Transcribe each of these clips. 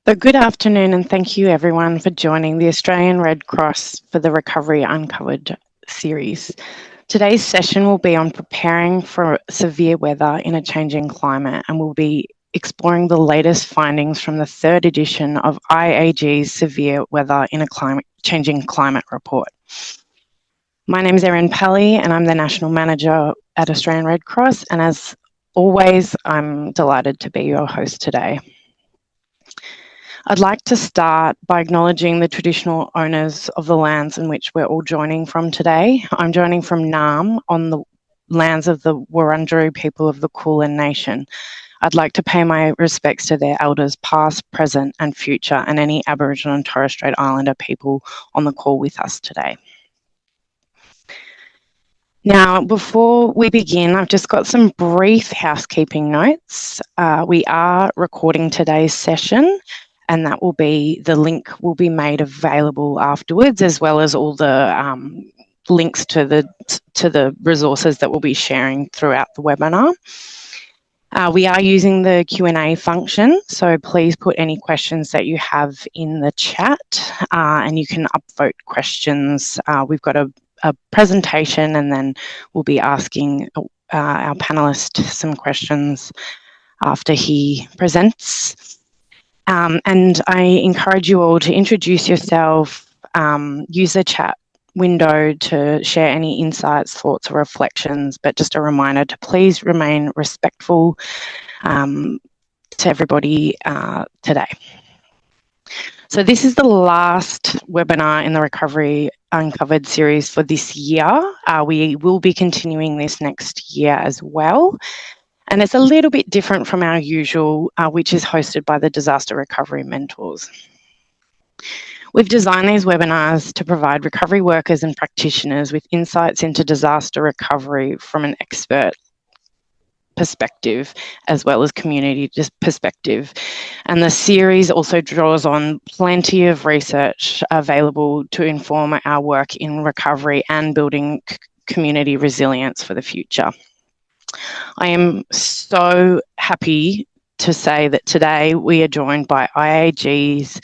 So good afternoon, and thank you everyone for joining the Australian Red Cross for the Recovery Uncovered series. Today's session will be on preparing for severe weather in a changing climate, and we'll be exploring the latest findings from the third edition of IAG's Severe Weather in a Changing Climate report. My name is Erin Pally, and I'm the National Manager at Australian Red Cross, and as always, I'm delighted to be your host today. I'd like to start by acknowledging the traditional owners of the lands in which we're all joining from today. I'm joining from Naarm on the lands of the Wurundjeri people of the Kulin Nation. I'd like to pay my respects to their elders past, present and future, and any Aboriginal and Torres Strait Islander people on the call with us today. Now, before we begin, I've just got some brief housekeeping notes. We are recording today's session, and that will be, the link will be made available afterwards, as well as all the links to the resources that we'll be sharing throughout the webinar. We are using the Q&A function, so please put any questions that you have in the chat, and you can upvote questions. We've got a presentation, and then we'll be asking our panelist some questions after he presents. And I encourage you all to introduce yourself, use the chat window to share any insights, thoughts or reflections, but just a reminder to please remain respectful to everybody today. So this is the last webinar in the Recovery Uncovered series for this year. We will be continuing this next year as well. And it's a little bit different from our usual, which is hosted by the Disaster Recovery Mentors. We've designed these webinars to provide recovery workers and practitioners with insights into disaster recovery from an expert perspective, as well as community perspective. And the series also draws on plenty of research available to inform our work in recovery and building community resilience for the future. I am so happy to say that today we are joined by IAG's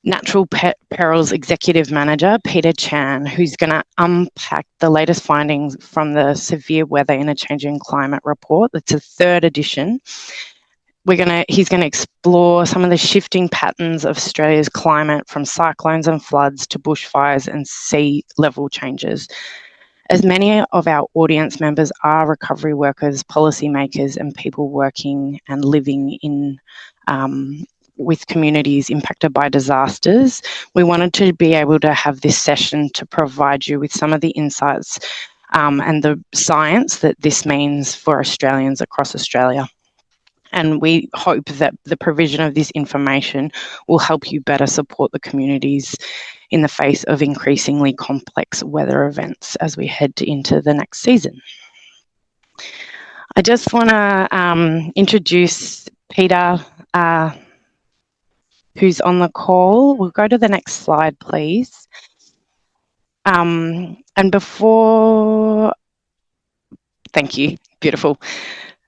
Natural Perils Executive Manager, Peter Chan, who's going to unpack the latest findings from the Severe Weather in a Changing Climate report. That's a third edition. He's going to explore some of the shifting patterns of Australia's climate, from cyclones and floods to bushfires and sea level changes. As many of our audience members are recovery workers, policymakers and people working and living in with communities impacted by disasters, we wanted to be able to have this session to provide you with some of the insights and the science that this means for Australians across Australia. And we hope that the provision of this information will help you better support the communities in the face of increasingly complex weather events as we head into the next season. I just want to introduce Peter, who's on the call. We'll go to the next slide, please. And before, thank you, beautiful.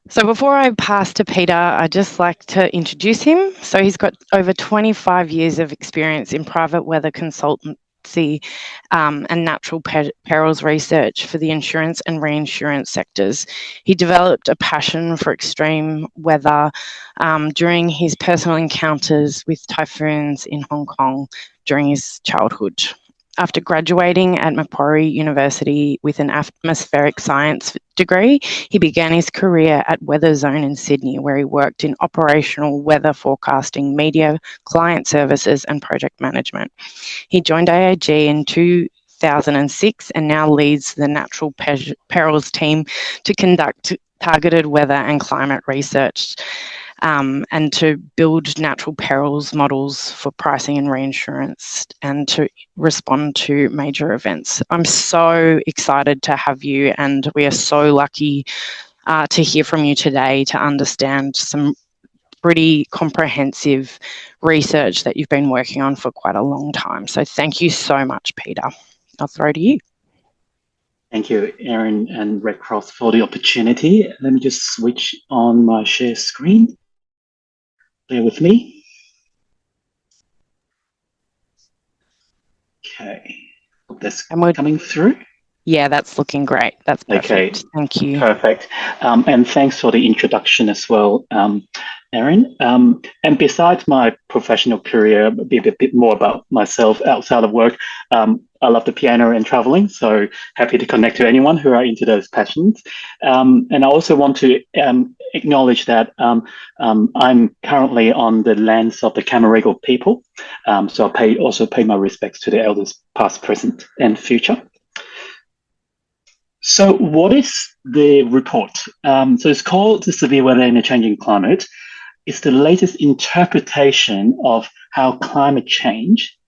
So before I pass to Peter, I'd just like to introduce him. So he's got over 25 years of experience in private weather consultancy and natural perils research for the insurance and reinsurance sectors. He developed a passion for extreme weather during his personal encounters with typhoons in Hong Kong during his childhood. After graduating at Macquarie University with an atmospheric science degree, he began his career at Weather Zone in Sydney, where he worked in operational weather forecasting, media, client services and project management. He joined IAG in 2006 and now leads the Natural Perils team to conduct targeted weather and climate research and to build natural perils models for pricing and reinsurance and to respond to major events. I'm so excited to have you, and we are so lucky to hear from you today to understand some pretty comprehensive research that you've been working on for quite a long time. So thank you so much, Peter. I'll throw to you. Thank you, Erin and Red Cross, for the opportunity. Let me just switch on my share screen. Bear with me. Okay. Hope that's And we're, coming through. yeah, that's looking great. That's perfect. Okay. Thank you. Perfect. And thanks for the introduction as well, Erin. And besides my professional career, a bit more about myself outside of work. I love the piano and traveling, so happy to connect to anyone who are into those passions. And I also want to acknowledge that I'm currently on the lands of the Camaragal people. So I also pay my respects to the elders past, present, and future. So what is the report? So it's called the Severe Weather in a Changing Climate. It's the latest interpretation of how climate change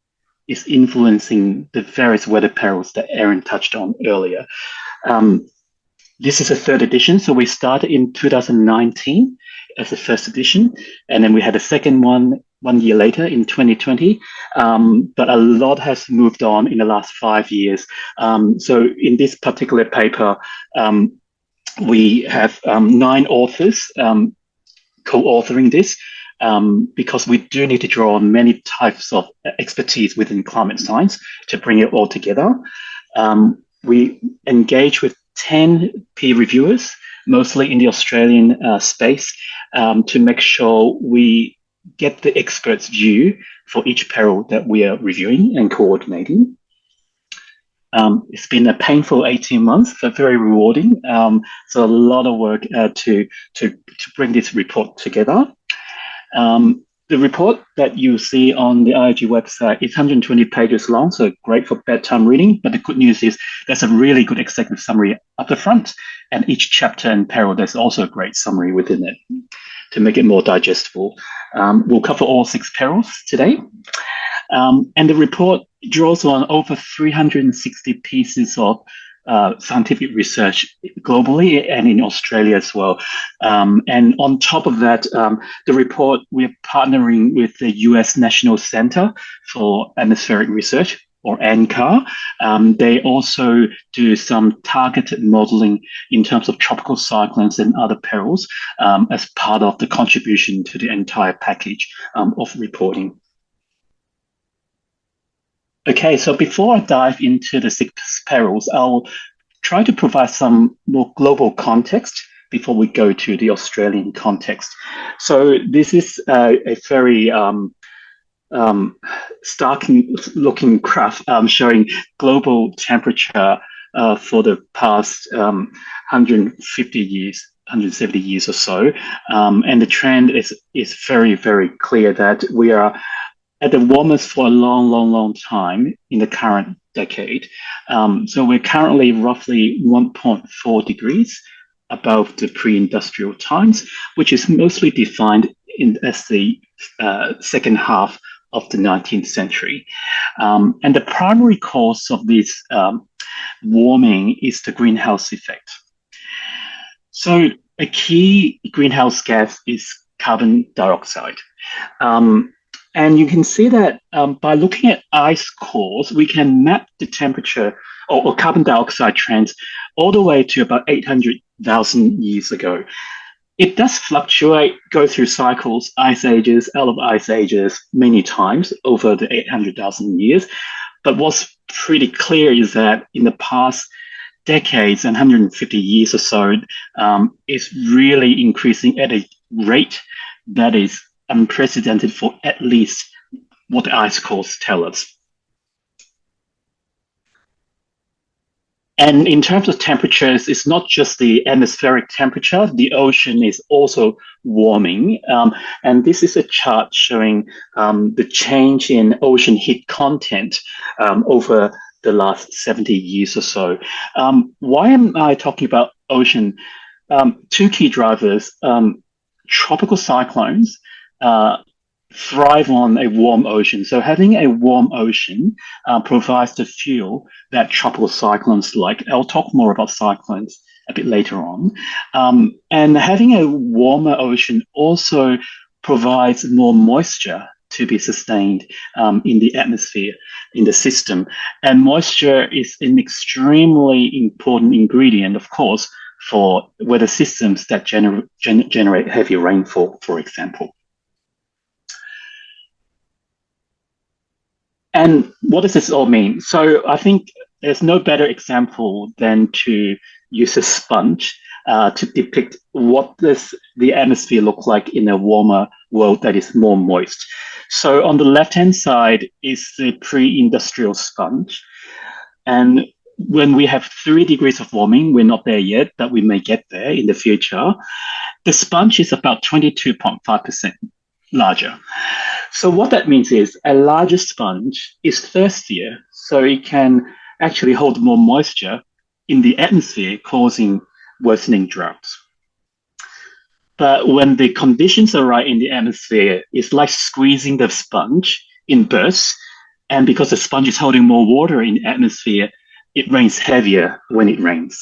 is influencing the various weather perils that Erin touched on earlier. This is a third edition. So we started in 2019 as the first edition, and then we had a second one 1 year later in 2020. But a lot has moved on in the last 5 years. So in this particular paper, we have 9 authors co-authoring this, because we do need to draw on many types of expertise within climate science to bring it all together. We engage with 10 peer reviewers, mostly in the Australian space, to make sure we get the experts' view for each peril that we are reviewing and coordinating. It's been a painful 18 months, but very rewarding. So a lot of work to bring this report together. The report that you see on the IAG website is 120 pages long, so great for bedtime reading. But the good news is there's a really good executive summary up the front, and each chapter and peril, there's also a great summary within it to make it more digestible. We'll cover all 6 perils today. And the report draws on over 360 pieces of scientific research globally and in Australia as well. And on top of that, the report, we're partnering with the US National Center for Atmospheric Research, or NCAR. They also do some targeted modeling in terms of tropical cyclones and other perils as part of the contribution to the entire package of reporting. Okay, so before I dive into the 6 perils, I'll try to provide some more global context before we go to the Australian context. So this is a very stark-looking graph showing global temperature for the past 150 years, 170 years or so. And the trend is very, very clear that we are at the warmest for a long time in the current decade. So we're currently roughly 1.4 degrees above the pre-industrial times, which is mostly defined as the second half of the 19th century. And the primary cause of this warming is the greenhouse effect. So a key greenhouse gas is carbon dioxide. And you can see that by looking at ice cores, we can map the temperature or carbon dioxide trends all the way to about 800,000 years ago. It does fluctuate, go through cycles, ice ages, out of ice ages many times over the 800,000 years. But what's pretty clear is that in the past decades and 150 years or so, it's really increasing at a rate that is unprecedented for at least what the ice cores tell us. And in terms of temperatures, it's not just the atmospheric temperature, the ocean is also warming. And this is a chart showing the change in ocean heat content over the last 70 years or so. Why am I talking about ocean? 2 key drivers. Tropical cyclones thrive on a warm ocean. So having a warm ocean provides the fuel that tropical cyclones like. I'll talk more about cyclones a bit later on. And having a warmer ocean also provides more moisture to be sustained in the atmosphere, in the system. And moisture is an extremely important ingredient, of course, for weather systems that generate heavy rainfall, for example. And what does this all mean? So I think there's no better example than to use a sponge to depict what does the atmosphere look like in a warmer world that is more moist. So on the left-hand side is the pre-industrial sponge. And when we have 3 degrees of warming, we're not there yet, but we may get there in the future. The sponge is about 22.5% larger. So what that means is a larger sponge is thirstier, so it can actually hold more moisture in the atmosphere, causing worsening droughts. But when the conditions are right in the atmosphere, it's like squeezing the sponge in bursts. And because the sponge is holding more water in the atmosphere, it rains heavier when it rains.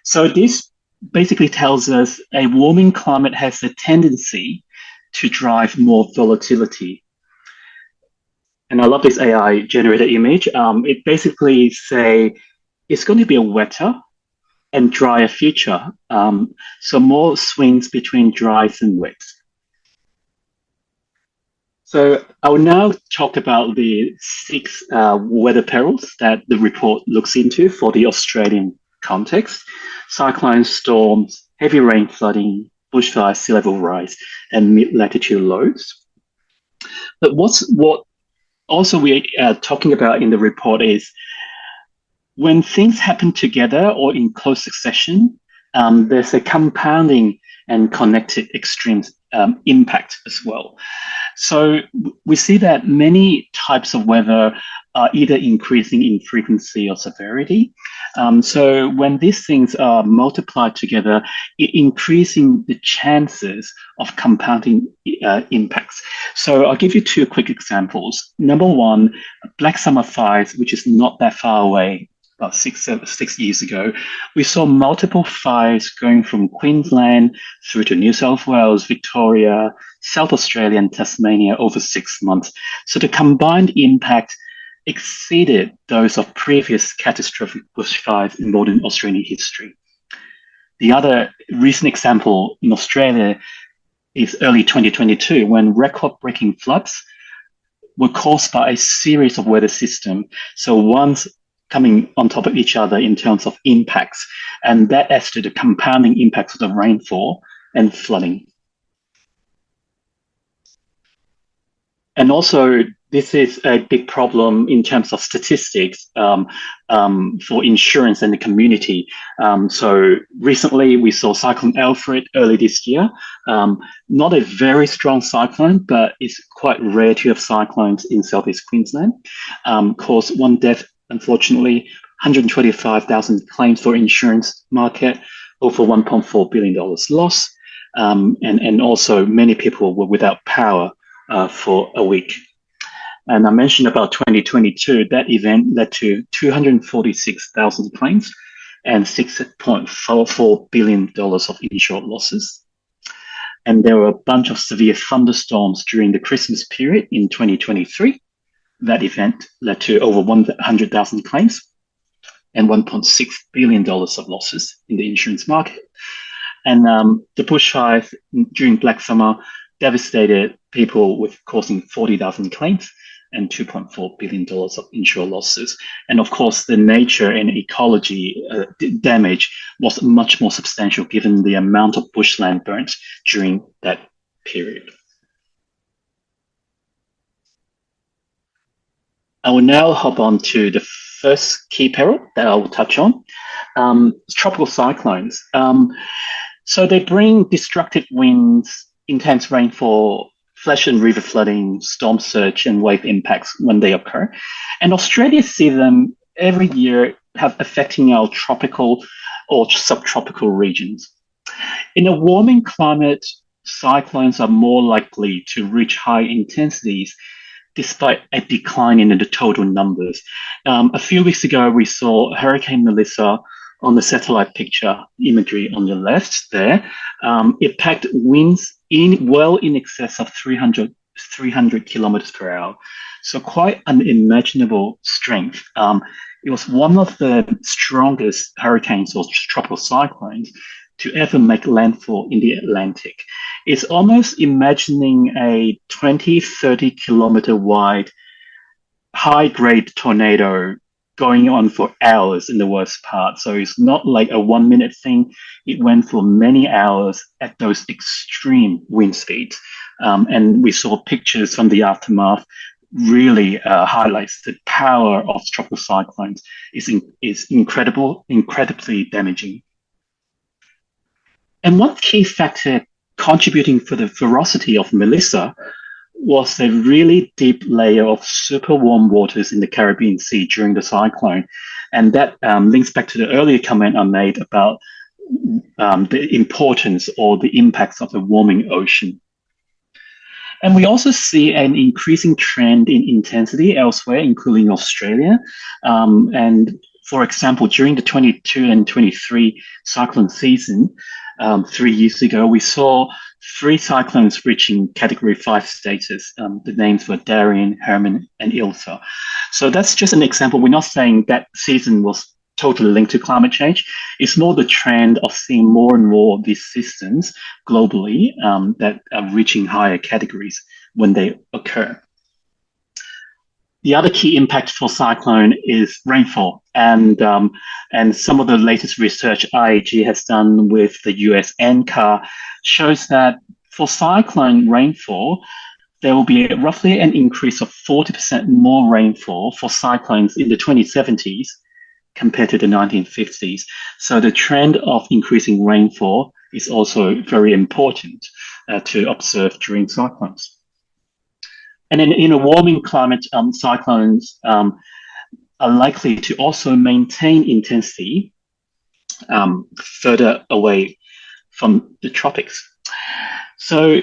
So this basically tells us a warming climate has a tendency to drive more volatility. And I love this AI generated image. It basically say it's going to be a wetter and drier future. So more swings between dries and wets. So I will now talk about the 6 weather perils that the report looks into for the Australian context: cyclones, storms, heavy rain, flooding, bushfires, sea level rise, and mid-latitude lows. But what also we are talking about in the report is when things happen together or in close succession, there's a compounding and connected extreme impact as well. So we see that many types of weather are either increasing in frequency or severity. So when these things are multiplied together, it increasing the chances of compounding impacts. So I'll give you 2 quick examples. Number one, Black Summer fires, which is not that far away, about 6 years ago, we saw multiple fires going from Queensland through to New South Wales, Victoria, South Australia, and Tasmania over 6 months. So the combined impact exceeded those of previous catastrophic bushfires in modern Australian history. The other recent example in Australia is early 2022, when record-breaking floods were caused by a series of weather systems. So one's coming on top of each other in terms of impacts, and that adds to the compounding impacts of the rainfall and flooding. And also, this is a big problem in terms of statistics for insurance and the community. So recently we saw Cyclone Alfred early this year. Not a very strong cyclone, but it's quite rare to have cyclones in Southeast Queensland. Caused 1 death, unfortunately, 125,000 claims for insurance market, over $1.4 billion loss. And also many people were without power for a week. And I mentioned about 2022, that event led to 246,000 claims and $6.44 billion of insured losses. And there were a bunch of severe thunderstorms during the Christmas period in 2023. That event led to over 100,000 claims and $1.6 billion of losses in the insurance market. And the bushfires during Black Summer devastated people, with causing 40,000 claims and $2.4 billion of insured losses. And of course, the nature and ecology damage was much more substantial given the amount of bushland burnt during that period. I will now hop on to the first key peril that I will touch on, tropical cyclones. So they bring destructive winds, intense rainfall, flash and river flooding, storm surge, and wave impacts when they occur. And Australia sees them every year affecting our tropical or subtropical regions. In a warming climate, cyclones are more likely to reach high intensities despite a decline in the total numbers. A few weeks ago, we saw Hurricane Melissa on the satellite picture imagery on the left there. It packed winds well in excess of 300 kilometers per hour. So quite unimaginable strength. It was one of the strongest hurricanes or tropical cyclones to ever make landfall in the Atlantic. It's almost imagining a 20, 30 kilometer wide high-grade tornado going on for hours in the worst part. So it's not like a 1 minute thing. It went for many hours at those extreme wind speeds. And we saw pictures from the aftermath really highlights the power of tropical cyclones is incredibly damaging. And one key factor contributing for the ferocity of Melissa was a really deep layer of super warm waters in the Caribbean Sea during the cyclone. And that links back to the earlier comment I made about the importance or the impacts of the warming ocean. And we also see an increasing trend in intensity elsewhere, including Australia. And for example, during the 22 and 23 cyclone season, 3 years ago, we saw 3 cyclones reaching Category 5 status. The names were Darian, Herman, and Ilsa. So that's just an example. We're not saying that season was totally linked to climate change. It's more the trend of seeing more and more of these systems globally that are reaching higher categories when they occur. The other key impact for cyclone is rainfall, and some of the latest research IAG has done with the US NCAR shows that for cyclone rainfall, there will be roughly an increase of 40% more rainfall for cyclones in the 2070s compared to the 1950s. So the trend of increasing rainfall is also very important to observe during cyclones. And in a warming climate, cyclones are likely to also maintain intensity further away from the tropics. So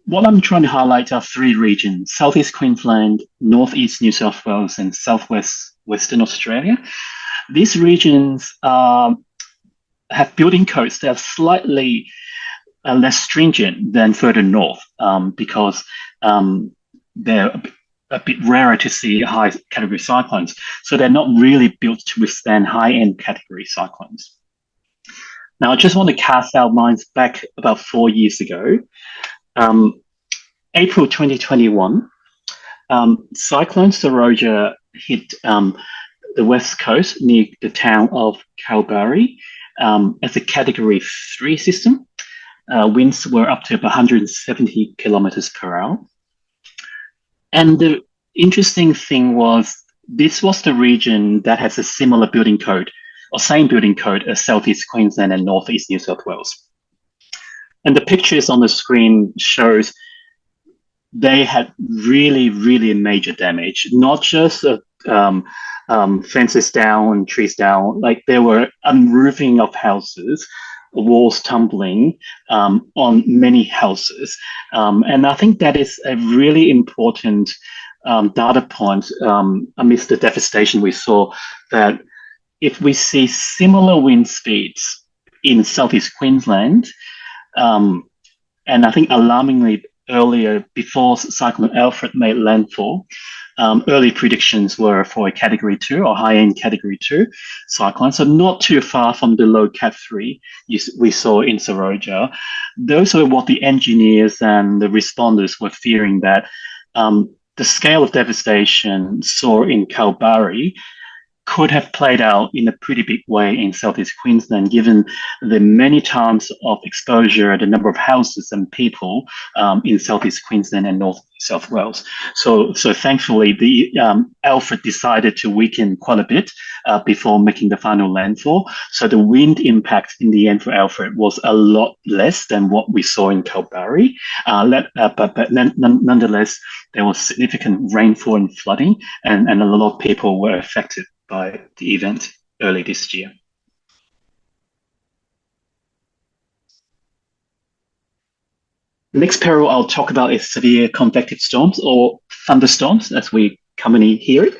what I'm trying to highlight are 3 regions: Southeast Queensland, Northeast New South Wales, and Southwest Western Australia. These regions have building codes that are slightly less stringent than further north because they're a bit rarer to see high category cyclones. So they're not really built to withstand high-end category cyclones. Now, I just want to cast our minds back about 4 years ago. April 2021, Cyclone Seroja hit the west coast near the town of Kalbarri as a Category 3 system. Winds were up to 170 kilometers per hour. And the interesting thing was, this was the region that has a similar building code, or same building code as Southeast Queensland and Northeast New South Wales. And the pictures on the screen shows they had really major damage, not just fences down and trees down, like there were unroofing of houses, walls tumbling on many houses. And I think that is a really important data point amidst the devastation we saw, that if we see similar wind speeds in Southeast Queensland, and I think alarmingly earlier, before Cyclone Alfred made landfall, early predictions were for a Category 2 or high-end Category 2 cyclone, so not too far from the low Cat 3 we saw in Seroja. Those are what the engineers and the responders were fearing, that the scale of devastation saw in Kalbarri could have played out in a pretty big way in Southeast Queensland, given the many times of exposure, the number of houses and people in Southeast Queensland and North South Wales. So thankfully, the Alfred decided to weaken quite a bit before making the final landfall. So the wind impact in the end for Alfred was a lot less than what we saw in Kalbarri. But nonetheless, there was significant rainfall and flooding, and a lot of people were affected by the event early this year. The next peril I'll talk about is severe convective storms, or thunderstorms, as we commonly hear it.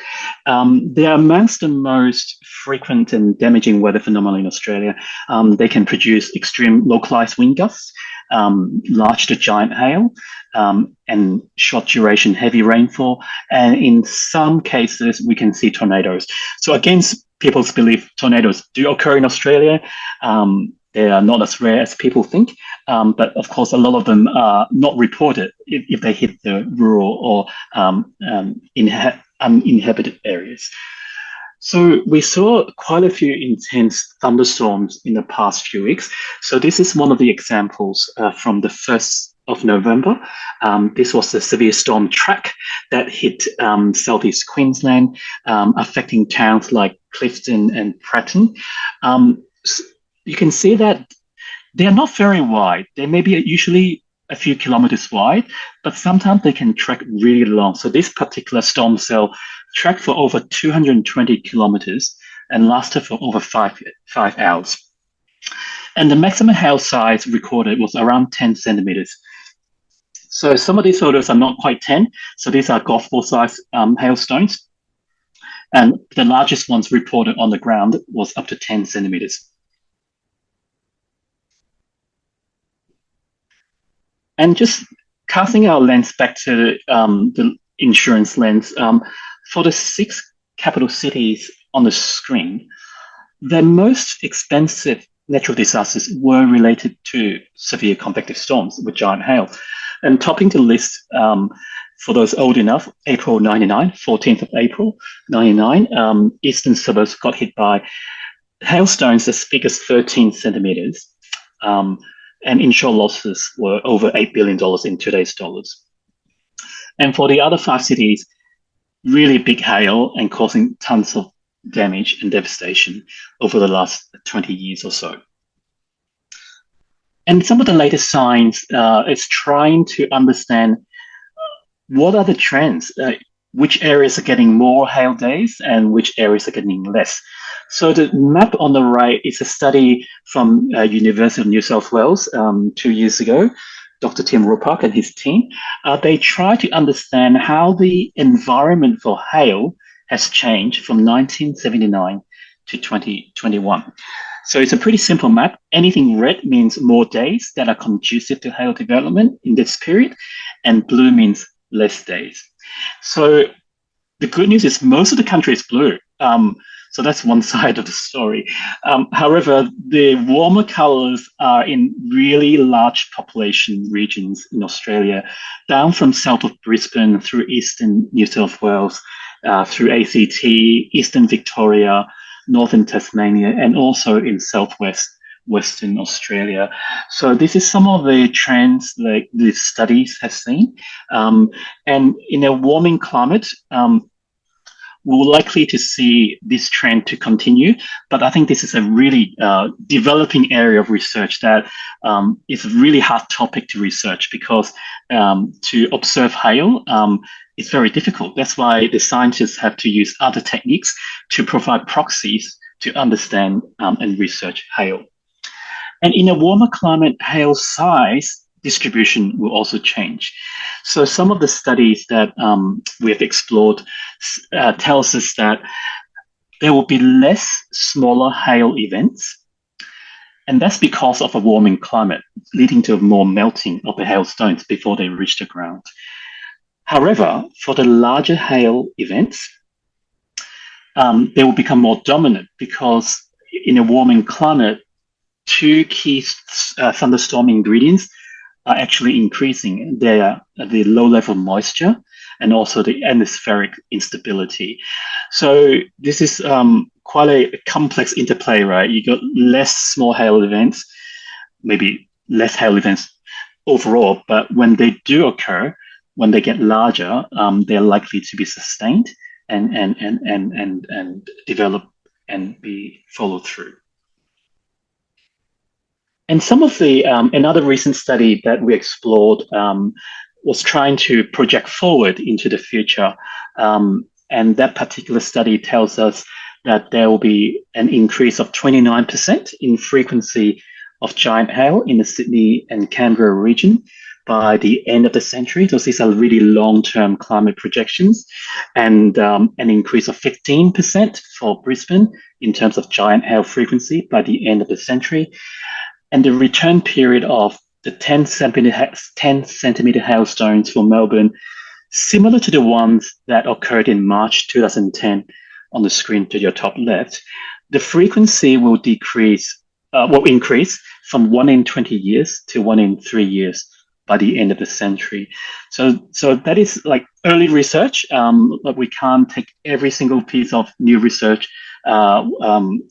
They are amongst the most frequent and damaging weather phenomena in Australia. They can produce extreme localized wind gusts, large to giant hail, and short duration heavy rainfall. And in some cases, we can see tornadoes. So against people's belief, tornadoes do occur in Australia. They are not as rare as people think. But of course, a lot of them are not reported if they hit the rural or uninhabited areas. So we saw quite a few intense thunderstorms in the past few weeks. So this is one of the examples from the 1st of November. This was the severe storm track that hit southeast Queensland, affecting towns like Clifton and Pratton. You can see that they're not very wide. They may be usually a few kilometers wide, but sometimes they can track really long. So this particular storm cell tracked for over 220 kilometers and lasted for over five hours. And the maximum hail size recorded was around 10 centimeters. So some of these photos are not quite 10. So these are golf ball size hailstones. And the largest ones reported on the ground was up to 10 centimeters. And just casting our lens back to the insurance lens, for the 6 capital cities on the screen, the most expensive natural disasters were related to severe convective storms with giant hail. And topping the list, for those old enough, April 99, 14th of April 99, eastern suburbs got hit by hailstones as big as 13 centimeters. And insured losses were over $8 billion in today's dollars. And for the other 5 cities, really big hail and causing tons of damage and devastation over the last 20 years or so. And some of the latest science is trying to understand what are the trends, which areas are getting more hail days and which areas are getting less. So the map on the right is a study from University of New South Wales 2 years ago, Dr. Tim Rupak and his team. They try to understand how the environment for hail has changed from 1979 to 2021. So it's a pretty simple map. Anything red means more days that are conducive to hail development in this period, and blue means less days. So the good news is most of the country is blue. So that's one side of the story. However, the warmer colors are in really large population regions in Australia, down from south of Brisbane through eastern New South Wales, through ACT, eastern Victoria, northern Tasmania, and also in southwest Western Australia. So this is some of the trends that the studies have seen. And in a warming climate, we're likely to see this trend to continue, but I think this is a really developing area of research that is a really hard topic to research because to observe hail is very difficult. That's why the scientists have to use other techniques to provide proxies to understand and research hail. And in a warmer climate, hail size distribution will also change. So some of the studies that we have explored tells us that there will be less smaller hail events, and that's because of a warming climate, leading to more melting of the hailstones before they reach the ground. However, for the larger hail events, they will become more dominant because in a warming climate, 2 key thunderstorm ingredients are actually increasing. They are the low level moisture and also the atmospheric instability. So this is quite a complex interplay, right? You got less small hail events, maybe less hail events overall, but when they do occur, when they get larger, they're likely to be sustained and develop and be followed through. And some of the, another recent study that we explored was trying to project forward into the future. And that particular study tells us that there will be an increase of 29% in frequency of giant hail in the Sydney and Canberra region by the end of the century. So these are really long-term climate projections, and an increase of 15% for Brisbane in terms of giant hail frequency by the end of the century. And the return period of the 10 centimeter hailstones for Melbourne, similar to the ones that occurred in March 2010 on the screen to your top left, the frequency will increase from 1 in 20 years to 1 in 3 years by the end of the century. So that is like early research. But we can't take every single piece of new research uh, um,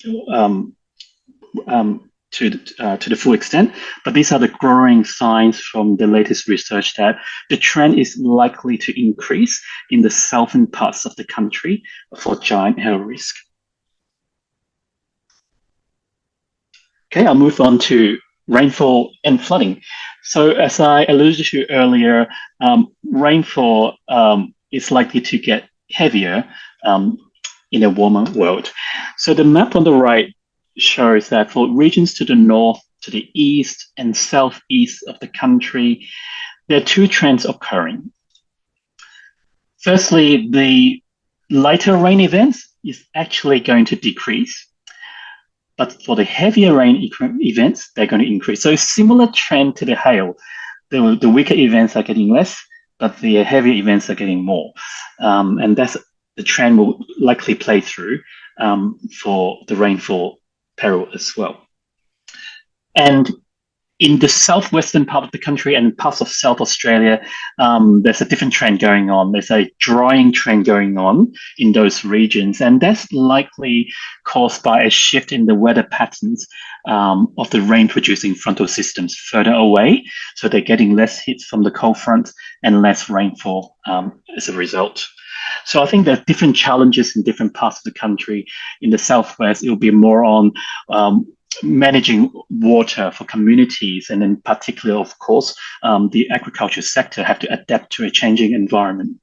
um, to the full extent. But these are the growing signs from the latest research that the trend is likely to increase in the southern parts of the country for giant hail risk. Okay, I'll move on to rainfall and flooding. So as I alluded to earlier, rainfall is likely to get heavier um, in a warmer world. So the map on the right shows that for regions to the north, to the east, and southeast of the country, there are two trends occurring. Firstly, the lighter rain events is actually going to decrease. But for the heavier rain events, they're going to increase. So similar trend to the hail. The weaker events are getting less, but the heavier events are getting more. And that's the trend will likely play through for the rainfall peril as well. And in the southwestern part of the country and parts of South Australia, there's a different trend going on. There's a drying trend going on in those regions, and that's likely caused by a shift in the weather patterns of the rain-producing frontal systems further away. So they're getting less hits from the cold front and less rainfall as a result. So I think there are different challenges in different parts of the country. In the southwest, it will be more on managing water for communities, and in particular, of course, the agriculture sector have to adapt to a changing environment.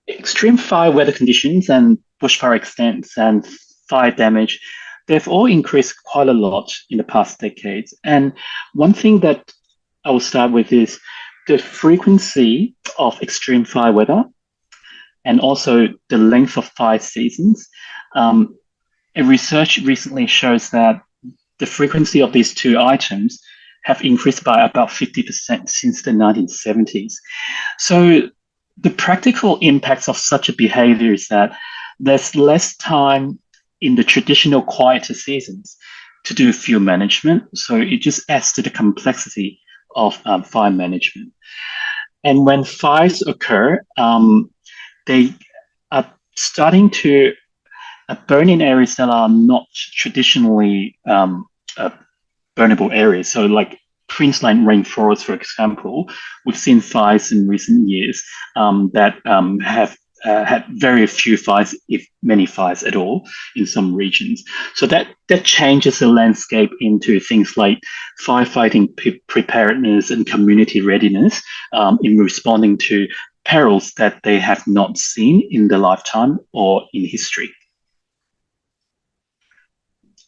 Extreme fire weather conditions and bushfire extents and fire damage, they've all increased quite a lot in the past decades. And one thing that I will start with is the frequency of extreme fire weather and also the length of fire seasons. A research recently shows that the frequency of these two items have increased by about 50% since the 1970s. So the practical impacts of such a behavior is that there's less time in the traditional quieter seasons to do fuel management. So it just adds to the complexity of fire management. And when fires occur, they are starting to burn in areas that are not traditionally burnable areas. So like Queensland rainforest, for example, we've seen fires in recent years that have had very few fires, if many fires at all, in some regions. So that changes the landscape into things like firefighting preparedness and community readiness in responding to perils that they have not seen in their lifetime or in history.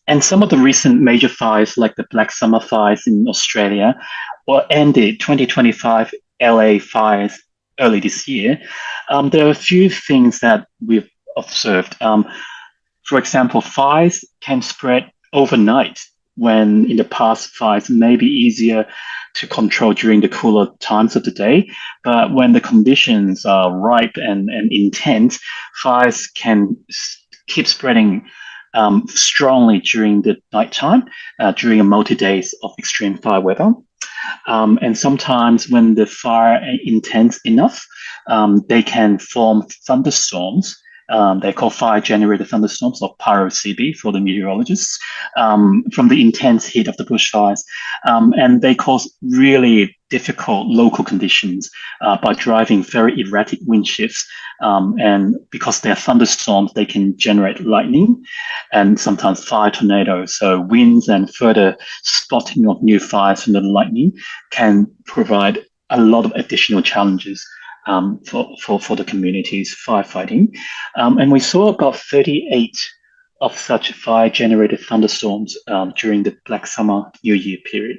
And some of the recent major fires, like the Black Summer fires in Australia, and the 2025 LA fires early this year, there are a few things that we've observed. For example, fires can spread overnight, when in the past fires may be easier to control during the cooler times of the day. But when the conditions are ripe and intense, fires can keep spreading strongly during the nighttime, during a multi-days of extreme fire weather. And sometimes when the fire is intense enough, they can form thunderstorms. They're called fire-generated thunderstorms, or pyro-CB for the meteorologists, from the intense heat of the bushfires. And they cause really difficult local conditions by driving very erratic wind shifts. And because they're thunderstorms, they can generate lightning and sometimes fire tornadoes. So winds and further spotting of new fires from the lightning can provide a lot of additional challenges for the community's firefighting. And we saw about 38 of such fire-generated thunderstorms during the Black Summer New Year period.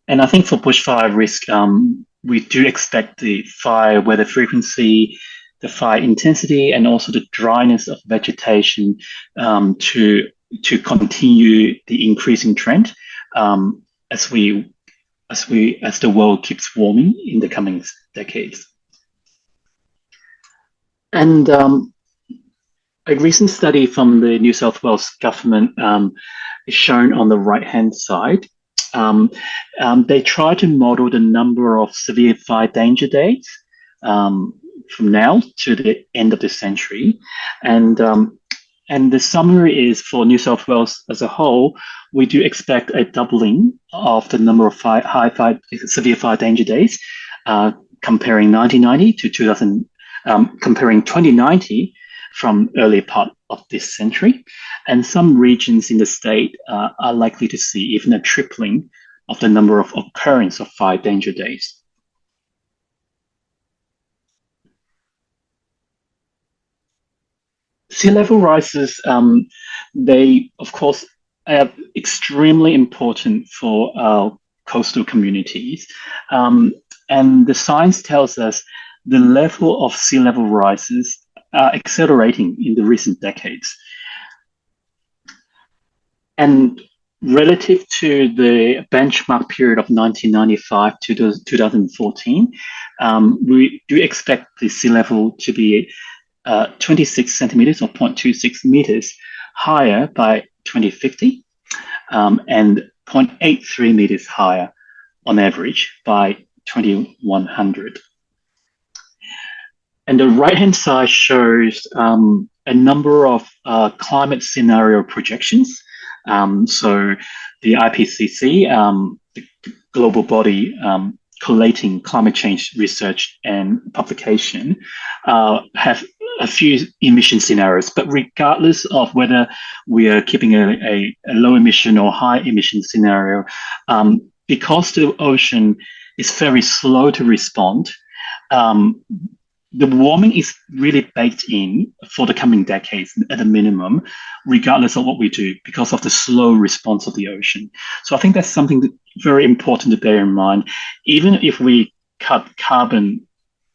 And I think for bushfire risk, we do expect the fire weather frequency, the fire intensity, and also the dryness of vegetation to continue the increasing trend as the world keeps warming in the coming decades. And a recent study from the New South Wales government is shown on the right-hand side. They try to model the number of severe fire danger days from now to the end of the century. And the summary is for New South Wales as a whole, we do expect a doubling of the number of severe fire danger days, comparing 1990 to 2000, comparing 2090 from earlier part of this century. And some regions in the state are likely to see even a tripling of the number of occurrence of fire danger days. Sea level rises, they, of course, are extremely important for our coastal communities. And the science tells us the level of sea level rises are accelerating in the recent decades. And relative to the benchmark period of 1995 to 2014, we do expect the sea level to be 26 centimeters or 0.26 meters higher by 2050, and 0.83 meters higher on average by 2100. And the right-hand side shows a number of climate scenario projections. So the IPCC, the global body collating climate change research and publication, have a few emission scenarios. But regardless of whether we are keeping a low emission or high emission scenario, because the ocean is very slow to respond, the warming is really baked in for the coming decades at a minimum, regardless of what we do, because of the slow response of the ocean. So I think that's something very important to bear in mind. Even if we cut carbon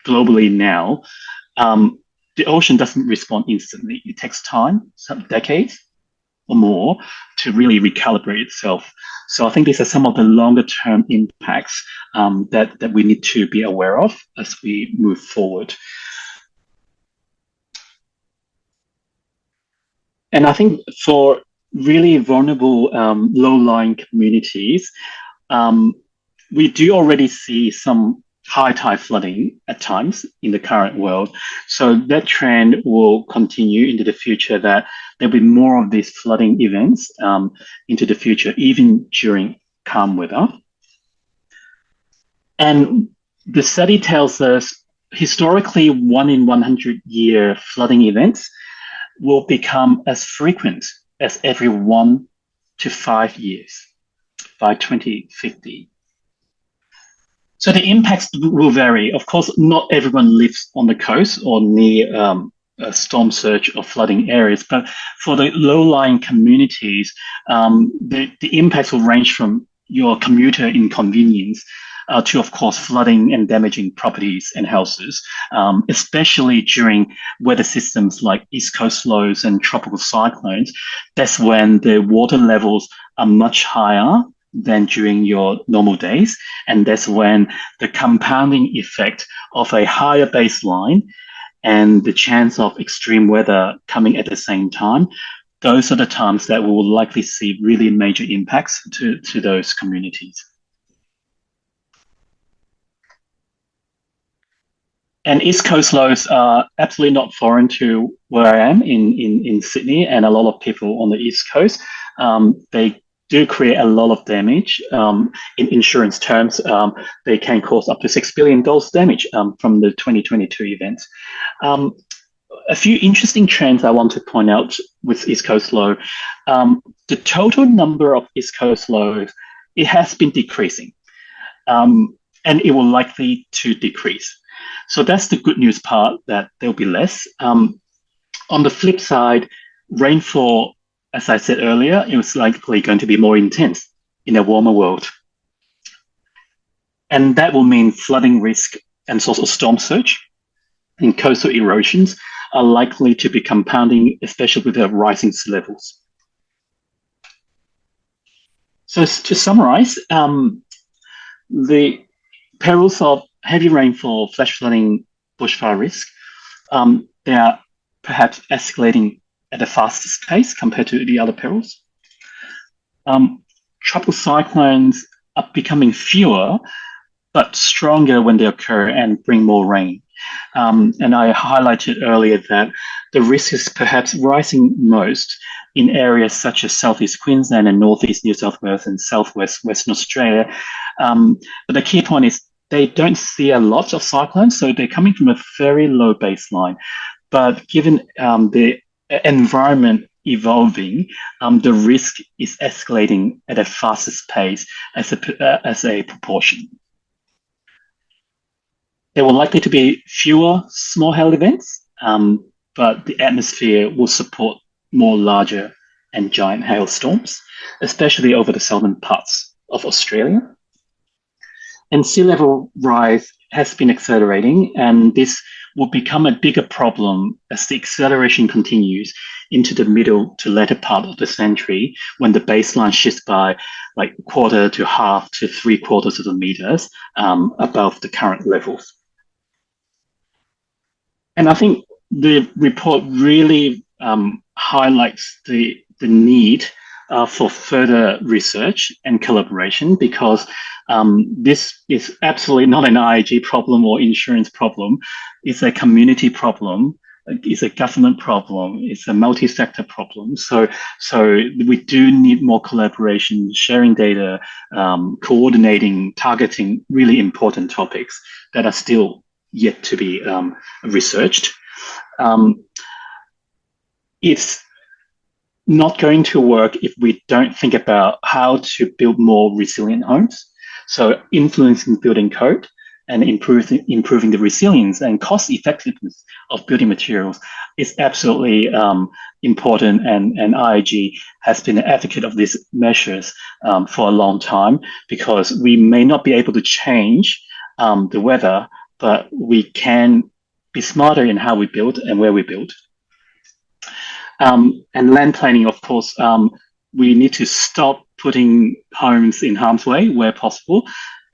globally now, the ocean doesn't respond instantly. It takes time, some decades or more, to really recalibrate itself. So I think these are some of the longer term impacts that we need to be aware of as we move forward. And I think for really vulnerable low-lying communities, we do already see some high tide flooding at times in the current world. So that trend will continue into the future, that there'll be more of these flooding events into the future, even during calm weather. And the study tells us historically 1 in 100 year flooding events will become as frequent as every 1 to 5 years by 2050. So the impacts will vary. Of course, not everyone lives on the coast or near a storm surge or flooding areas, but for the low-lying communities, the impacts will range from your commuter inconvenience to, of course, flooding and damaging properties and houses, especially during weather systems like East Coast lows and tropical cyclones. That's when the water levels are much higher than during your normal days. And that's when the compounding effect of a higher baseline and the chance of extreme weather coming at the same time, those are the times that we will likely see really major impacts to those communities. And East Coast lows are absolutely not foreign to where I am in Sydney and a lot of people on the East Coast. They do create a lot of damage. In insurance terms, they can cause up to $6 billion damage from the 2022 events. A few interesting trends I want to point out with East Coast low. The total number of East Coast lows, it has been decreasing, and it will likely to decrease. So that's the good news part, that there'll be less. On the flip side, rainfall, as I said earlier, it was likely going to be more intense in a warmer world. And that will mean flooding risk and also storm surge and coastal erosions are likely to be compounding, especially with the rising sea levels. So to summarize, the perils of heavy rainfall, flash flooding, bushfire risk, they are perhaps escalating at a faster pace compared to the other perils. Tropical cyclones are becoming fewer, but stronger when they occur and bring more rain. And I highlighted earlier that the risk is perhaps rising most in areas such as southeast Queensland and northeast New South Wales and southwest Western Australia. But the key point is they don't see a lot of cyclones, so they're coming from a very low baseline. But given the environment evolving, the risk is escalating at a fastest pace as a proportion. There will likely to be fewer small hail events, but the atmosphere will support more larger and giant hailstorms, especially over the southern parts of Australia. And sea level rise has been accelerating, and this will become a bigger problem as the acceleration continues into the middle to latter part of the century, when the baseline shifts by like quarter to half to 3/4 of a meters above the current levels. And I think the report really highlights the need for further research and collaboration, because this is absolutely not an IAG problem or insurance problem. It's a community problem. It's a government problem. It's a multi-sector problem. So we do need more collaboration, sharing data, coordinating, targeting really important topics that are still yet to be researched. It's not going to work if we don't think about how to build more resilient homes. So influencing building code and improving the resilience and cost effectiveness of building materials is absolutely important. And IAG has been an advocate of these measures for a long time, because we may not be able to change the weather, but we can be smarter in how we build and where we build. And land planning, of course, we need to stop putting homes in harm's way where possible.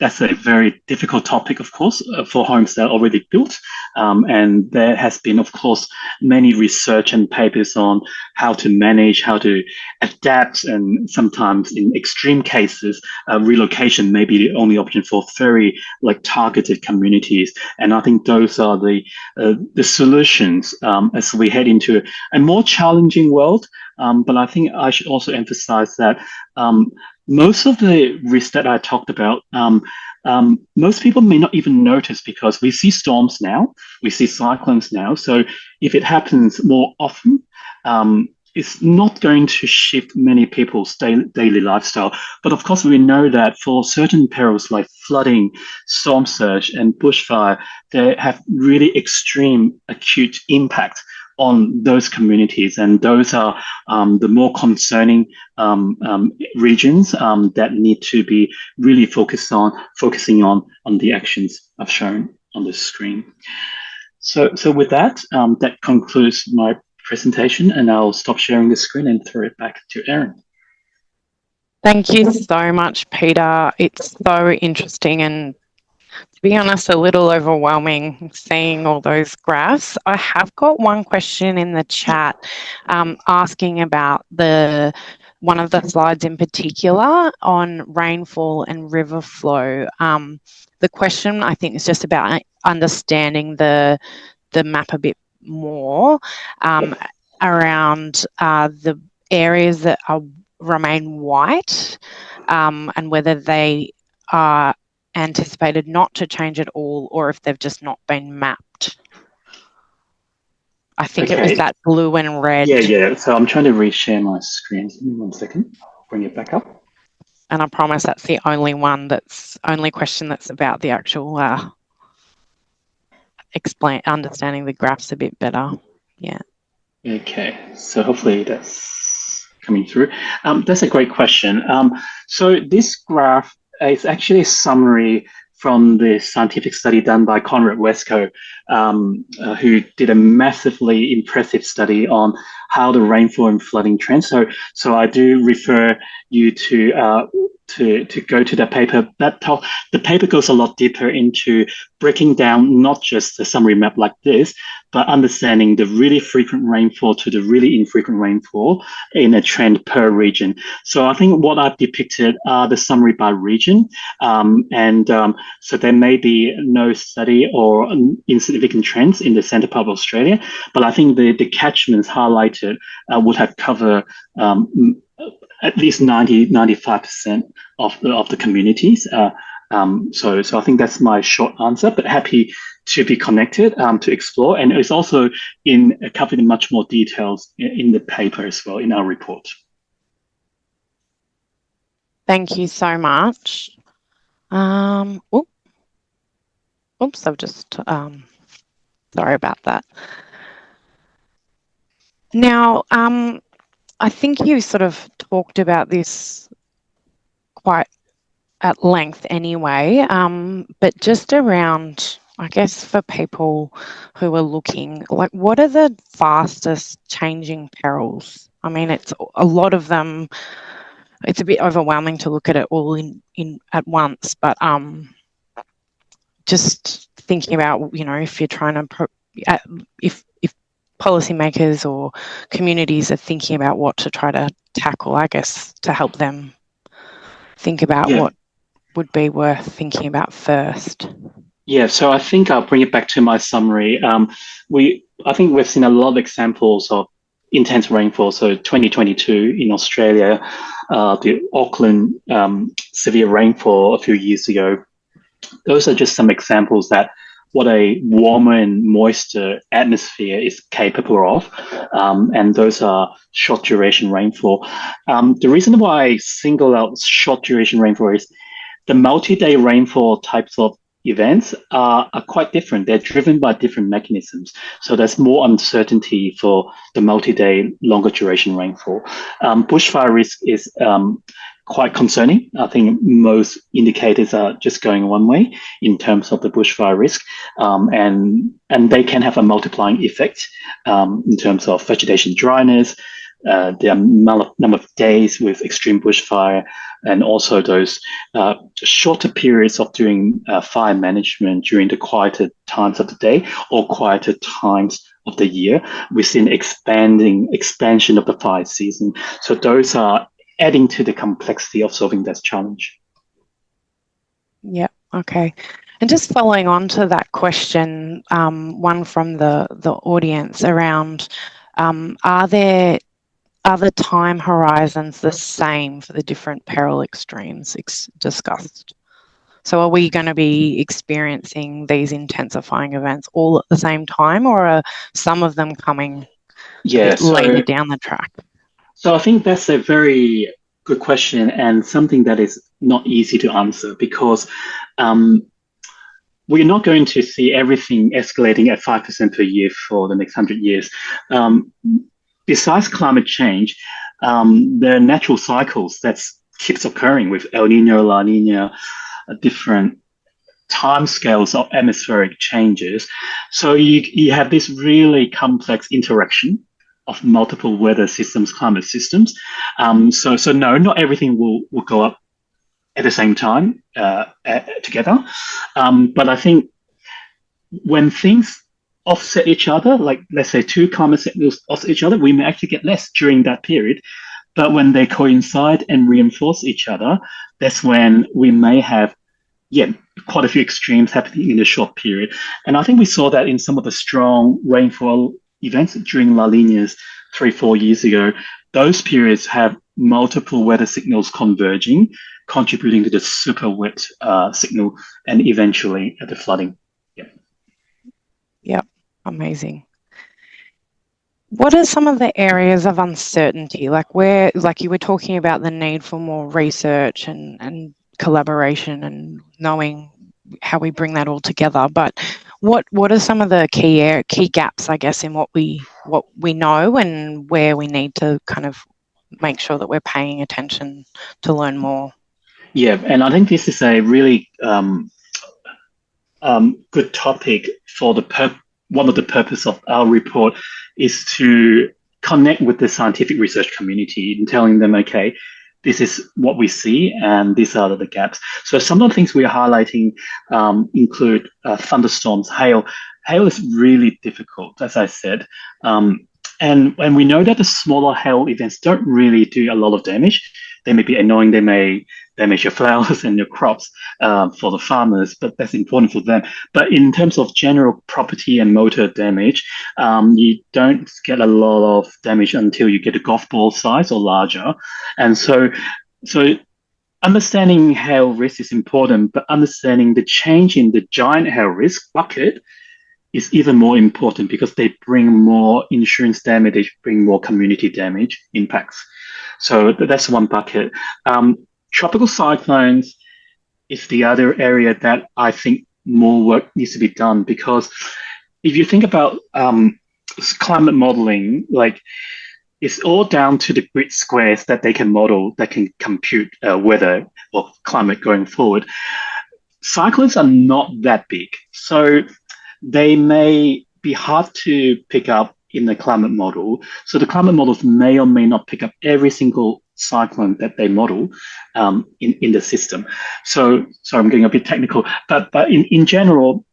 That's a very difficult topic, of course, for homes that are already built. And there has been, of course, many research and papers on how to manage, how to adapt, and sometimes in extreme cases, relocation may be the only option for very targeted communities. And I think those are the solutions as we head into a more challenging world. But I think I should also emphasize that most of the risks that I talked about, most people may not even notice, because we see storms now, we see cyclones now. So if it happens more often, it's not going to shift many people's daily lifestyle. But of course, we know that for certain perils like flooding, storm surge, and bushfire, they have really extreme acute impact on those communities, and those are the more concerning regions that need to be really focusing on the actions I've shown on the screen. So with that, that concludes my presentation, and I'll stop sharing the screen and throw it back to Erin. Thank you so much, Peter. It's so interesting and, to be honest, a little overwhelming seeing all those graphs. I have got one question in the chat asking about one of the slides in particular on rainfall and river flow. The question, I think, is just about understanding the map a bit more around the areas that remain white and whether they are anticipated not to change at all, or if they've just not been mapped. I think it was that blue and red. Yeah. So I'm trying to reshare my screen. Give me 1 second. I'll bring it back up. And I promise that's the only question that's about the actual understanding the graphs a bit better. Yeah. Okay. So hopefully that's coming through. That's a great question. So this graph is actually a summary from the scientific study done by Conrad Wesco, who did a massively impressive study on how the rainfall and flooding trends. So I do refer you to go to the paper. The paper goes a lot deeper into breaking down not just a summary map like this, but understanding the really frequent rainfall to the really infrequent rainfall in a trend per region. So I think what I've depicted are the summary by region. So there may be no study or insignificant trends in the centre part of Australia, but I think the catchments highlighted would have covered at least 95% of the communities. So I think that's my short answer, but happy to be connected to explore. And it's also covered in much more details in the paper as well, in our report. Thank you so much. Oops, I've just, sorry about that. Now, I think you sort of talked about this quite at length anyway, but just around, I guess, for people who are looking, like, what are the fastest changing perils? I mean, it's a lot of them. It's a bit overwhelming to look at it all in at once, but just thinking about, if you're trying to, if policymakers or communities are thinking about what to try to tackle, I guess, to help them think about what would be worth thinking about first. Yeah, so I think I'll bring it back to my summary. I think we've seen a lot of examples of intense rainfall. So 2022 in Australia, the Auckland severe rainfall a few years ago. Those are just some examples that what a warmer and moister atmosphere is capable of, and those are short duration rainfall. The reason why I single out short duration rainfall is the multi-day rainfall types of events are quite different. They're driven by different mechanisms. So there's more uncertainty for the multi-day, longer duration rainfall. Bushfire risk is quite concerning. I think most indicators are just going one way in terms of the bushfire risk, and they can have a multiplying effect in terms of vegetation dryness, the number of days with extreme bushfire, and also those shorter periods of doing fire management during the quieter times of the day or quieter times of the year. We've seen expansion of the fire season. So those are adding to the complexity of solving this challenge. Yeah, okay. And just following on to that question, one from the audience around, are the time horizons the same for the different peril extremes discussed? So are we going to be experiencing these intensifying events all at the same time, or are some of them coming later down the track? So I think that's a very good question and something that is not easy to answer, because we're not going to see everything escalating at 5% per year for the next 100 years. Besides climate change, there are natural cycles that keeps occurring with El Nino, La Nina, different timescales of atmospheric changes. So you have this really complex interaction of multiple weather systems, climate systems. So no, not everything will go up at the same time together. But I think when things offset each other, like let's say two climate signals offset each other, we may actually get less during that period. But when they coincide and reinforce each other, that's when we may have, quite a few extremes happening in a short period. And I think we saw that in some of the strong rainfall events during La Niñas 3-4 years ago. Those periods have multiple weather signals converging, contributing to the super wet signal and eventually the flooding. Yep, amazing. What are some of the areas of uncertainty, like you were talking about the need for more research and collaboration and knowing how we bring that all together, but what are some of the key gaps, I guess, in what we know and where we need to kind of make sure that we're paying attention to learn more? Yeah, and I think this is a really good topic for one of the purpose of our report is to connect with the scientific research community and telling them, okay, this is what we see, and these are the gaps. So some of the things we are highlighting include thunderstorms, hail. Hail is really difficult, as I said. And we know that the smaller hail events don't really do a lot of damage. They may be annoying. They may damage your flowers and your crops for the farmers, but that's important for them. But in terms of general property and motor damage, you don't get a lot of damage until you get a golf ball size or larger. And so understanding hail risk is important, but understanding the change in the giant hail risk bucket is even more important because they bring more insurance damage, they bring more community damage impacts. So that's one bucket. Tropical cyclones is the other area that I think more work needs to be done, because if you think about climate modeling, like it's all down to the grid squares that they can model, that can compute weather or climate going forward. Cyclones are not that big, so they may be hard to pick up in the climate model. So the climate models may or may not pick up every single cyclone that they model in the system. So I'm getting a bit technical, but in general,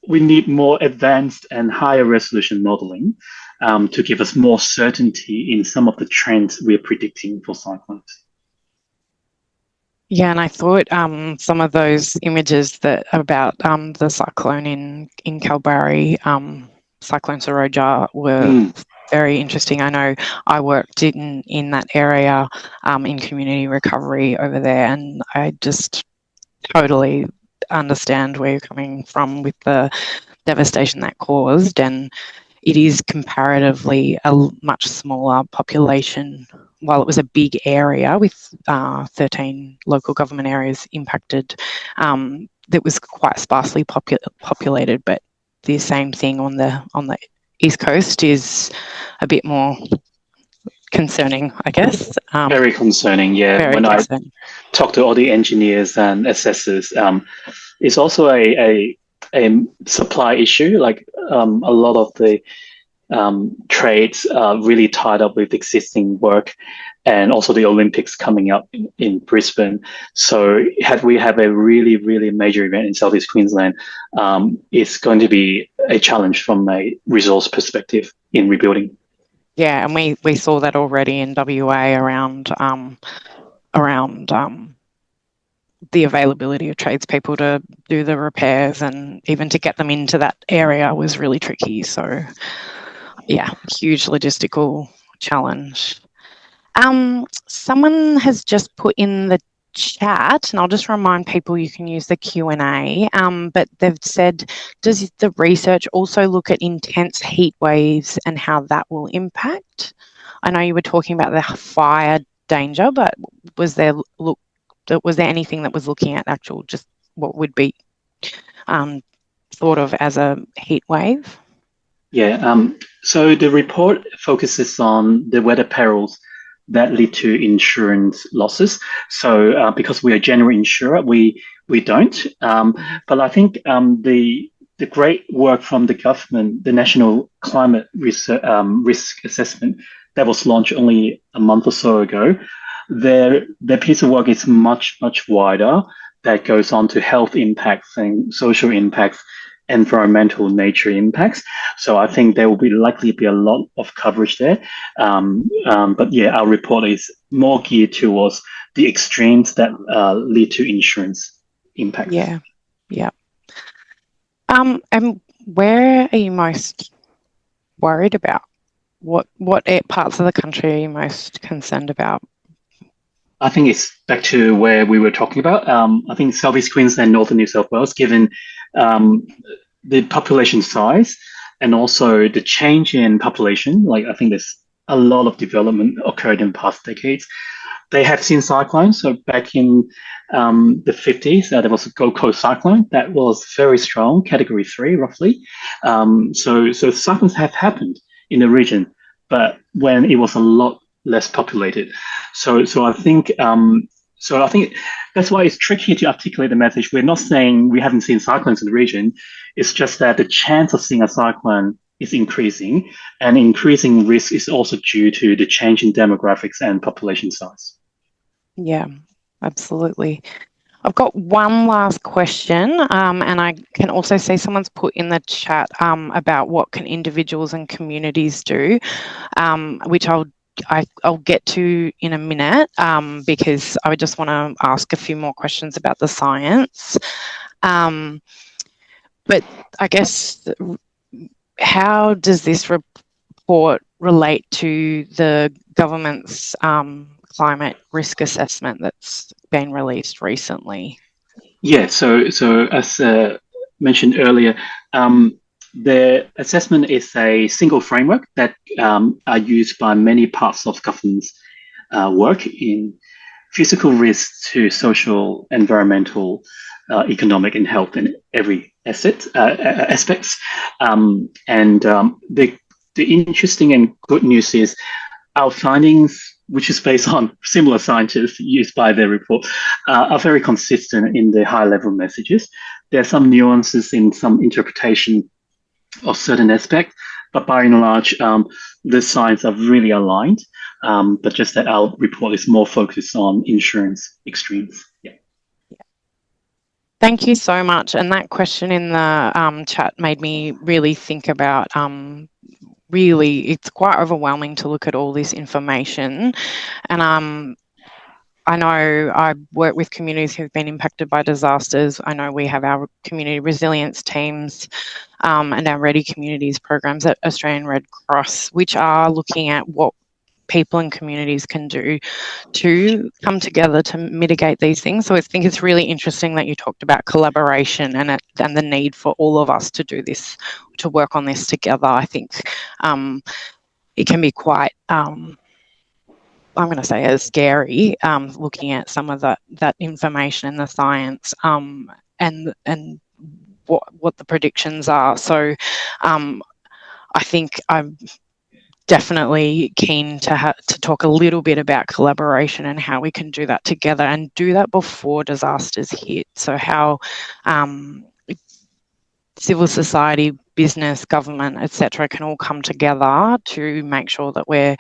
we need more advanced and higher resolution modeling to give us more certainty in some of the trends we're predicting for cyclones. Yeah, and I thought some of those images that about the cyclone in Kalbarri, Cyclone Saroja, were very interesting. I know I worked in that area in community recovery over there, and I just totally understand where you're coming from with the devastation that caused, and it is comparatively a much smaller population. While it was a big area with 13 local government areas impacted, that was quite sparsely populated. But the same thing on the East Coast is a bit more concerning, I guess. Very concerning, yeah. Very when concerning. I talk to all the engineers and assessors, it's also a supply issue. Like a lot of the trades are really tied up with existing work, and also the Olympics coming up in Brisbane. So we have a really, really major event in Southeast Queensland, it's going to be a challenge from a resource perspective in rebuilding. Yeah, and we saw that already in WA around the availability of tradespeople to do the repairs, and even to get them into that area was really tricky. So yeah, huge logistical challenge. Someone has just put in the chat, and I'll just remind people you can use the Q&A, but they've said, does the research also look at intense heat waves and how that will impact? I know you were talking about the fire danger, but was there anything that was looking at actual just what would be thought of as a heat wave? Yeah, so the report focuses on the weather perils that lead to insurance losses. So because we are general insurer, we don't. But I think the great work from the government, the National Climate Risk Assessment that was launched only a month or so ago, their piece of work is much wider. That goes on to health impacts and social impacts, environmental nature impacts. So I think there will likely be a lot of coverage there. But yeah, our report is more geared towards the extremes that lead to insurance impacts. Yeah. And where are you most worried about? What parts of the country are you most concerned about? I think it's back to where we were talking about. I think Southeast Queensland, Northern New South Wales, given the population size and also the change in population, like I think there's a lot of development occurred in past decades. They have seen cyclones. So back in the 50s, there was a Gold Coast cyclone that was very strong, category 3 roughly. So cyclones have happened in the region, but when it was a lot less populated. So I think that's why it's tricky to articulate the message. We're not saying we haven't seen cyclones in the region. It's just that the chance of seeing a cyclone is increasing, and increasing risk is also due to the change in demographics and population size. Yeah, absolutely. I've got one last question, and I can also see someone's put in the chat about what can individuals and communities do, which I'll get to in a minute, because I just want to ask a few more questions about the science. But I guess, how does this report relate to the government's climate risk assessment that's been released recently? Yeah, so as mentioned earlier, the assessment is a single framework that are used by many parts of government's work in physical risks to social, environmental, economic, and health in every aspects. The interesting and good news is our findings, which is based on similar scientists used by their report, are very consistent in the high level messages. There are some nuances in some interpretation of certain aspects, but by and large, the science are really aligned. But just that our report is more focused on insurance extremes. Yeah. Thank you so much. And that question in the chat made me really think about, really, it's quite overwhelming to look at all this information. And I know I work with communities who've been impacted by disasters. I know we have our community resilience teams and our Ready Communities programs at Australian Red Cross, which are looking at what people and communities can do to come together to mitigate these things. So I think it's really interesting that you talked about collaboration and the need for all of us to do this, to work on this together. I think it can be quite, I'm going to say, as scary, looking at some of that information in the science, and what the predictions are. So I think I'm definitely keen to talk a little bit about collaboration and how we can do that together and do that before disasters hit. So how civil society, business, government, etc., can all come together to make sure that we're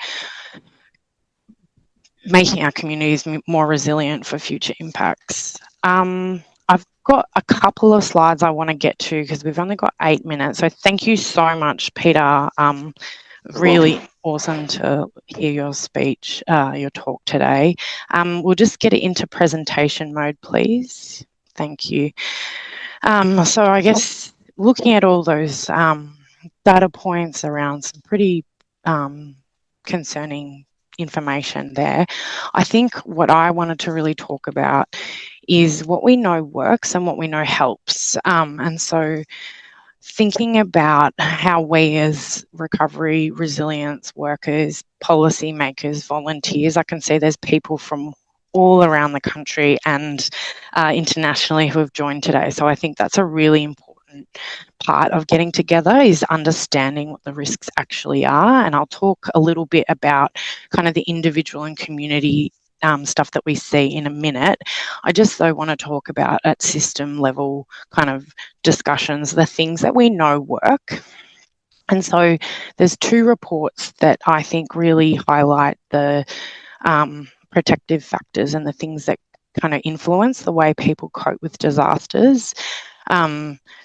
making our communities more resilient for future impacts. I've got a couple of slides I want to get to because we've only got 8 minutes. So thank you so much, Peter. Really awesome to hear your speech, your talk today. We'll just get it into presentation mode, please. Thank you. So I guess looking at all those data points around some pretty concerning information there, I think what I wanted to really talk about is what we know works and what we know helps. And so thinking about how we as recovery resilience workers, policymakers, volunteers, I can see there's people from all around the country and internationally who have joined today. So I think that's a really important part of getting together, is understanding what the risks actually are. And I'll talk a little bit about kind of the individual and community stuff that we see in a minute. I just though want to talk about at system level kind of discussions, the things that we know work. And so there's 2 reports that I think really highlight the protective factors and the things that kind of influence the way people cope with disasters.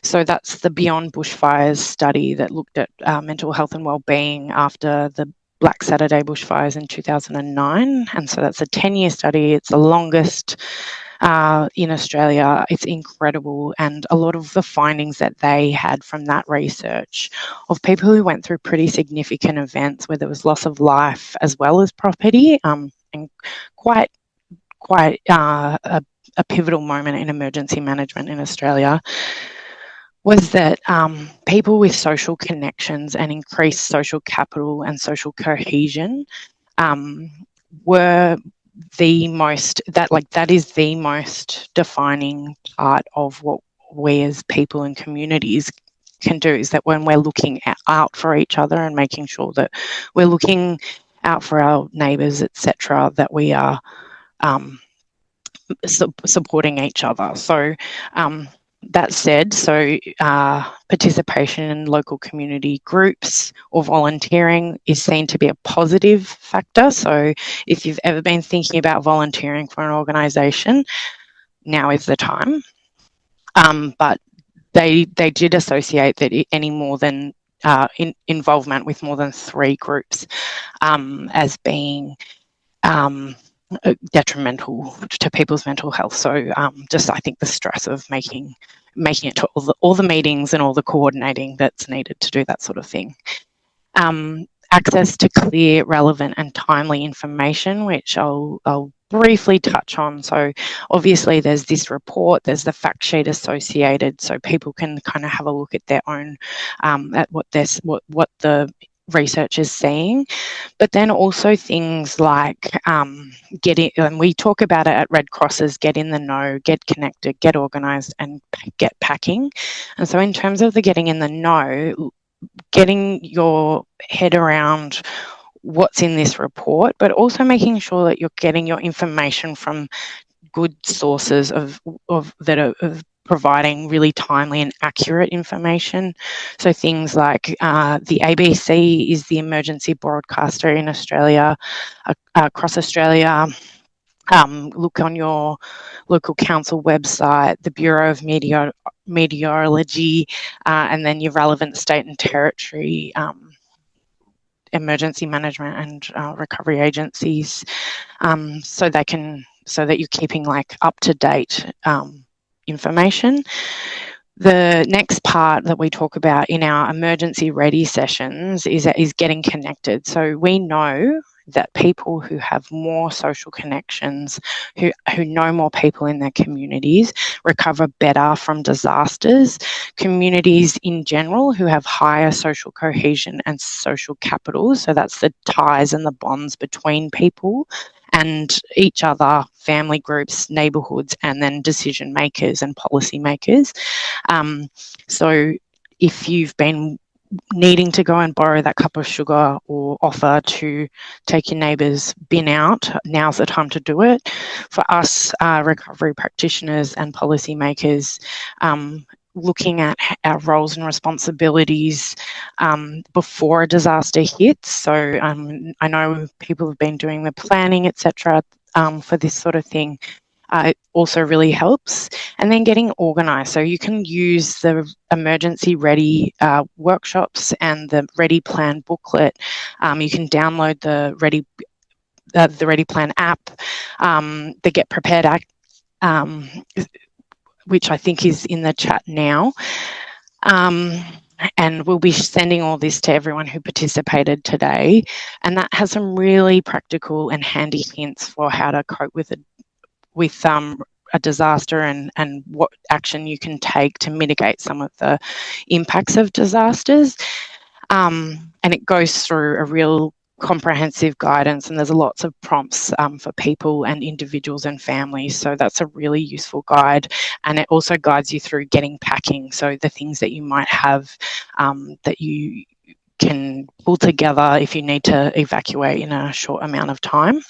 So that's the Beyond Bushfires study that looked at mental health and wellbeing after the Black Saturday bushfires in 2009. And so that's a 10-year study. It's the longest in Australia. It's incredible. And a lot of the findings that they had from that research of people who went through pretty significant events where there was loss of life as well as property, and quite a pivotal moment in emergency management in Australia, was that people with social connections and increased social capital and social cohesion were the most, that is the most defining part of what we as people and communities can do, is that when we're looking out for each other and making sure that we're looking out for our neighbours, etc., that we are supporting each other. So That said, so participation in local community groups or volunteering is seen to be a positive factor. So if you've ever been thinking about volunteering for an organisation, now is the time. But they did associate that any more than involvement with more than 3 groups as being detrimental to people's mental health. So just I think the stress of making it to all the meetings and all the coordinating that's needed to do that sort of thing. Access to clear, relevant and timely information, which I'll briefly touch on. So obviously there's this report, there's the fact sheet associated, so people can kind of have a look at their own, at what the research is saying, but then also things like getting, and we talk about it at Red Cross, get in the know, get connected, get organised and get packing. And so in terms of the getting in the know, getting your head around what's in this report, but also making sure that you're getting your information from good sources of providing really timely and accurate information. So things like the ABC is the emergency broadcaster in Australia, across Australia. Look on your local council website, the Bureau of Meteorology, and then your relevant state and territory emergency management and recovery agencies, so that you're keeping like up to date information. The next part that we talk about in our emergency ready sessions is getting connected. So we know that people who have more social connections, who know more people in their communities, recover better from disasters. Communities in general who have higher social cohesion and social capital, so that's the ties and the bonds between people and each other, family groups, neighbourhoods, and then decision makers and policy makers. So if you've been needing to go and borrow that cup of sugar or offer to take your neighbour's bin out, now's the time to do it. For us, recovery practitioners and policymakers, looking at our roles and responsibilities before a disaster hits. So I know people have been doing the planning, etc., for this sort of thing. It also really helps. And then getting organised. So you can use the emergency ready workshops and the Ready Plan booklet. You can download the Ready Plan app, the Get Prepared Act, which I think is in the chat now. And we'll be sending all this to everyone who participated today. And that has some really practical and handy hints for how to cope with a disaster and what action you can take to mitigate some of the impacts of disasters. And it goes through a real comprehensive guidance, and there's lots of prompts for people and individuals and families. So that's a really useful guide. And it also guides you through getting packing. So the things that you might have that you can pull together if you need to evacuate in a short amount of time.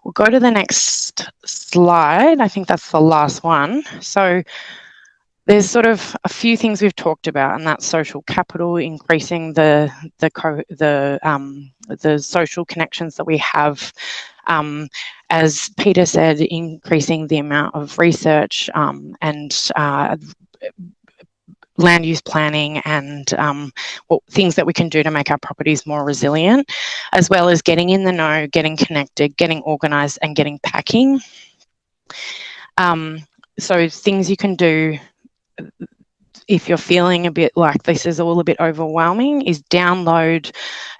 We'll go to the next slide. I think that's the last one. So there's sort of a few things we've talked about, and that's social capital, increasing the social connections that we have. As Peter said, increasing the amount of research and land use planning and things that we can do to make our properties more resilient, as well as getting in the know, getting connected, getting organised and getting packing. So things you can do if you're feeling a bit like this is all a bit overwhelming is download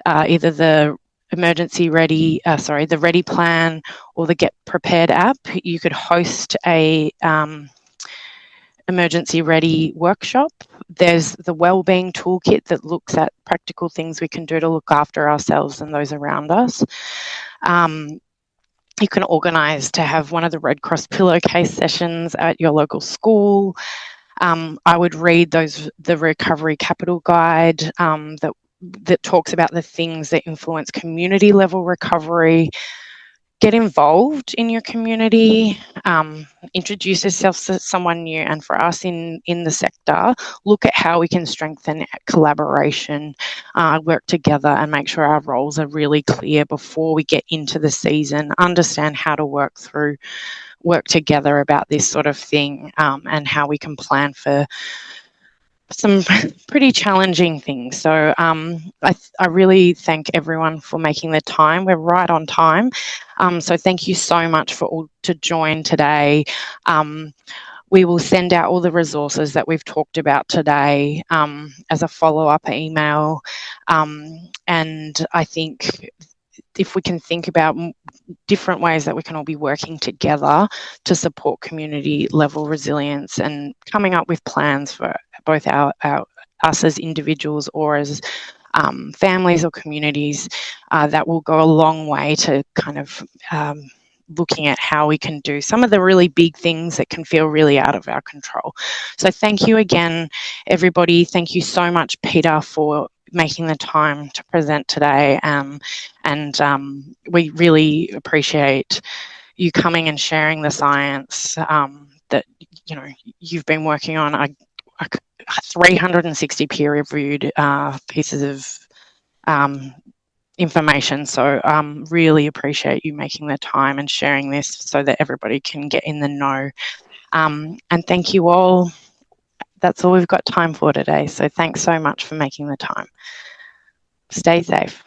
either the the Ready Plan or the Get Prepared app. You could host a emergency ready workshop. There's the wellbeing toolkit that looks at practical things we can do to look after ourselves and those around us. You can organise to have one of the Red Cross pillowcase sessions at your local school. I would read the Recovery Capital Guide that talks about the things that influence community level recovery. Get involved in your community. introduce yourself to someone new, and for us in the sector, look at how we can strengthen collaboration, work together and make sure our roles are really clear before we get into the season, understand how to work together about this sort of thing, and how we can plan for some pretty challenging things. So I really thank everyone for making the time. We're right on time. So thank you so much for all to join today. We will send out all the resources that we've talked about today as a follow-up email. And I think if we can think about different ways that we can all be working together to support community level resilience and coming up with plans for both us as individuals or as families or communities, that will go a long way to kind of looking at how we can do some of the really big things that can feel really out of our control. So thank you again, everybody. Thank you so much, Peter, for making the time to present today. And we really appreciate you coming and sharing the science that you've been working on. 360 peer-reviewed pieces of information. So really appreciate you making the time and sharing this so that everybody can get in the know. And thank you all. That's all we've got time for today. So thanks so much for making the time. Stay safe.